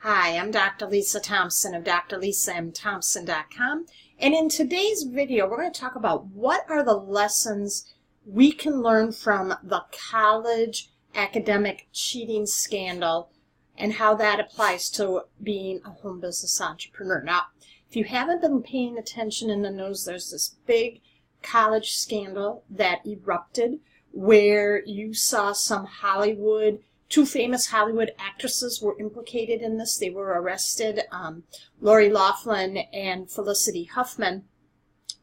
Hi, I'm Dr. Lisa Thompson of drlisamthompson.com, and in today's video we're going to talk about what are the lessons we can learn from the college academic cheating scandal and how that applies to being a home business entrepreneur. Now, if you haven't been paying attention in the news, there's this big college scandal that erupted where you saw two famous Hollywood actresses were implicated in this. They were arrested, Lori Loughlin and Felicity Huffman.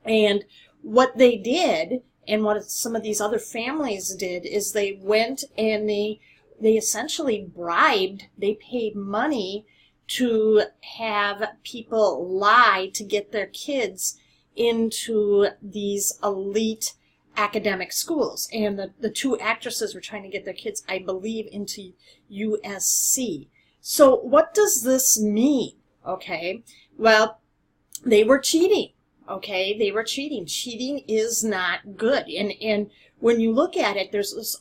And what they did, and what some of these other families did, is they went and they essentially bribed, they paid money to have people lie to get their kids into these elite academic schools. And the two actresses were trying to get their kids, I believe, into USC. So what does this mean? Okay, well, they were cheating. Okay, they were cheating. Cheating is not good. And when you look at it, there's this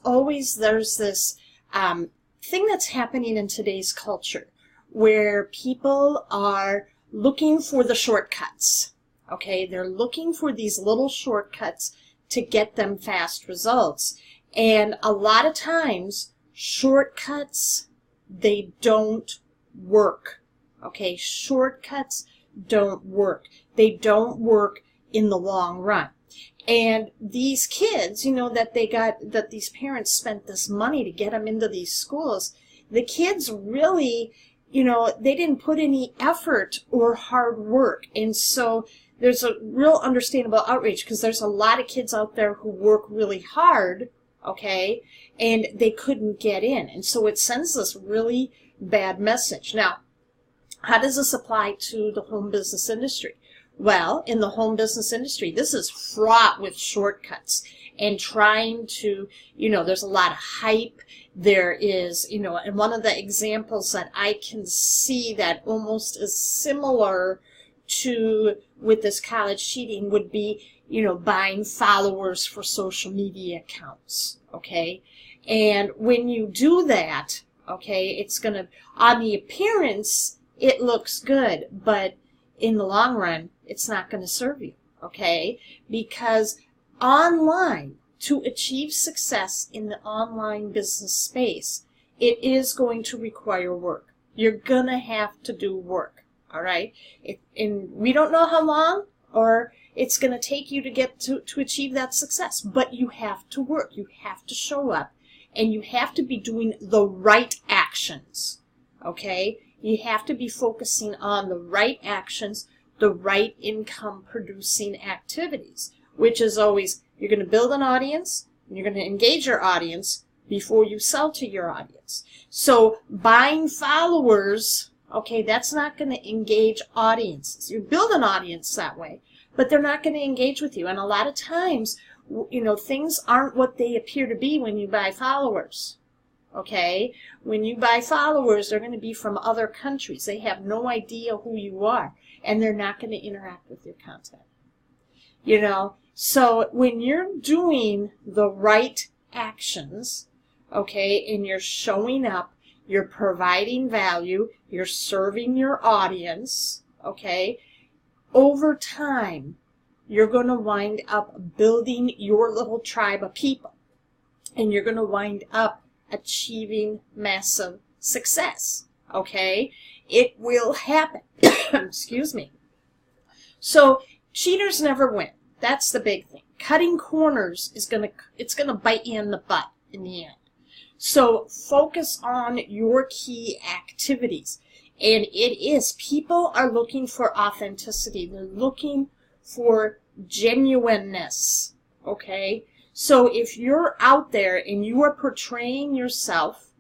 thing that's happening in today's culture where people are looking for the shortcuts. Okay, they're looking for these little shortcuts to get them fast results. And a lot of times, shortcuts, they don't work. Okay, shortcuts don't work. They don't work in the long run. And these kids, that these parents spent this money to get them into these schools, the kids really, they didn't put any effort or hard work. And so there's a real understandable outrage because there's a lot of kids out there who work really hard, okay, and they couldn't get in. And so it sends this really bad message. Now, how does this apply to the home business industry? Well, in the home business industry, this is fraught with shortcuts and trying to, there's a lot of hype. There is, and one of the examples that I can see that almost is similar to with this college cheating would be, buying followers for social media accounts, okay? And when you do that, okay, it's going to, on the appearance, it looks good, but in the long run, it's not going to serve you, okay? Because online, to achieve success in the online business space, it is going to require work. You're going to have to do work. All right, and we don't know how long or it's going to take you to get to achieve that success, but you have to work, you have to show up, and you have to be doing the right actions, okay? You have to be focusing on the right actions, the right income producing activities, which is always, you're going to build an audience, and you're going to engage your audience before you sell to your audience. So buying followers, okay, that's not going to engage audiences. You build an audience that way, but they're not going to engage with you. And a lot of times, things aren't what they appear to be when you buy followers. Okay? When you buy followers, they're going to be from other countries. They have no idea who you are, and they're not going to interact with your content. So when you're doing the right actions, okay, and you're showing up, you're providing value, you're serving your audience, okay? Over time, you're going to wind up building your little tribe of people, and you're going to wind up achieving massive success, okay? It will happen. Excuse me. So cheaters never win. That's the big thing. Cutting corners it's going to bite you in the butt in the end. So focus on your key activities. And people are looking for authenticity. They're looking for genuineness. Okay? So if you're out there and you are portraying yourself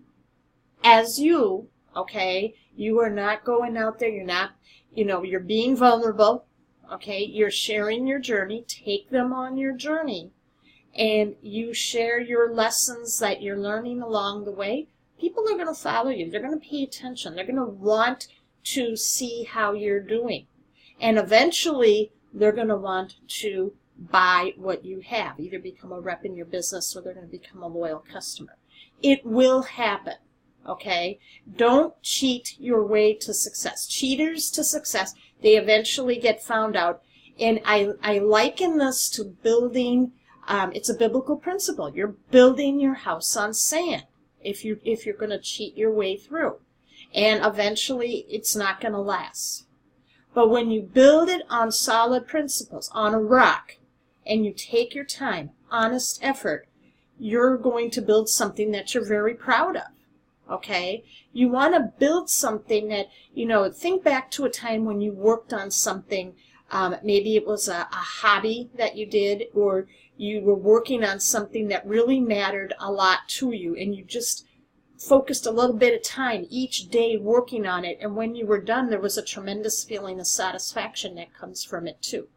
as you, okay, you are not going out there, you're not, you're being vulnerable, okay, you're sharing your journey, take them on your journey, and you share your lessons that you're learning along the way, people are going to follow you. They're going to pay attention. They're going to want to see how you're doing. And eventually, they're going to want to buy what you have, either become a rep in your business or they're going to become a loyal customer. It will happen, okay? Don't cheat your way to success. Cheaters to success, they eventually get found out. And I liken this to building, it's a biblical principle. You're building your house on sand if you're going to cheat your way through. And eventually it's not going to last. But when you build it on solid principles, on a rock, and you take your time, honest effort, you're going to build something that you're very proud of. Okay? You want to build something that, think back to a time when you worked on something. Maybe it was a hobby that you did, or you were working on something that really mattered a lot to you, and you just focused a little bit of time each day working on it, and when you were done, there was a tremendous feeling of satisfaction that comes from it too.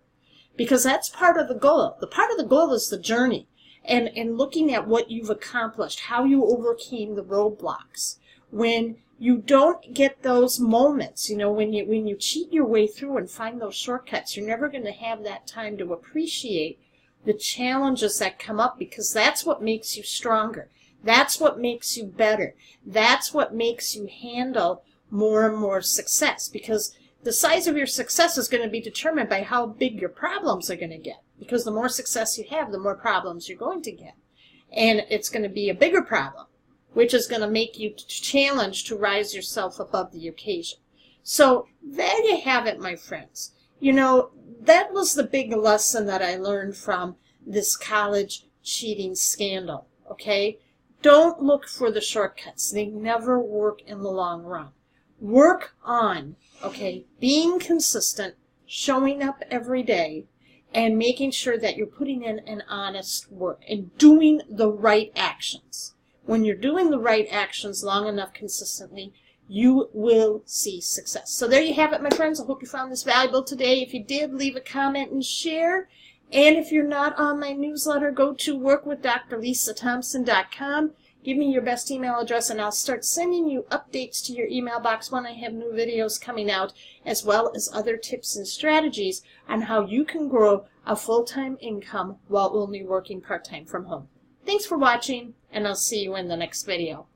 Because that's part of the goal. The part of the goal is the journey, and looking at what you've accomplished, how you overcame the roadblocks. When you don't get those moments, when you cheat your way through and find those shortcuts, you're never going to have that time to appreciate the challenges that come up, because that's what makes you stronger. That's what makes you better. That's what makes you handle more and more success, because the size of your success is going to be determined by how big your problems are going to get, because the more success you have, the more problems you're going to get. And it's going to be a bigger problem, which is going to make you challenge to rise yourself above the occasion. So there you have it, my friends. That was the big lesson that I learned from this college cheating scandal, okay? Don't look for the shortcuts. They never work in the long run. Work on, okay, being consistent, showing up every day, and making sure that you're putting in an honest work and doing the right actions. When you're doing the right actions long enough consistently, you will see success. So there you have it, my friends. I hope you found this valuable today. If you did, leave a comment and share. And if you're not on my newsletter, go to workwithdrlisathompson.com. Give me your best email address, and I'll start sending you updates to your email box when I have new videos coming out, as well as other tips and strategies on how you can grow a full-time income while only working part-time from home. Thanks for watching, and I'll see you in the next video.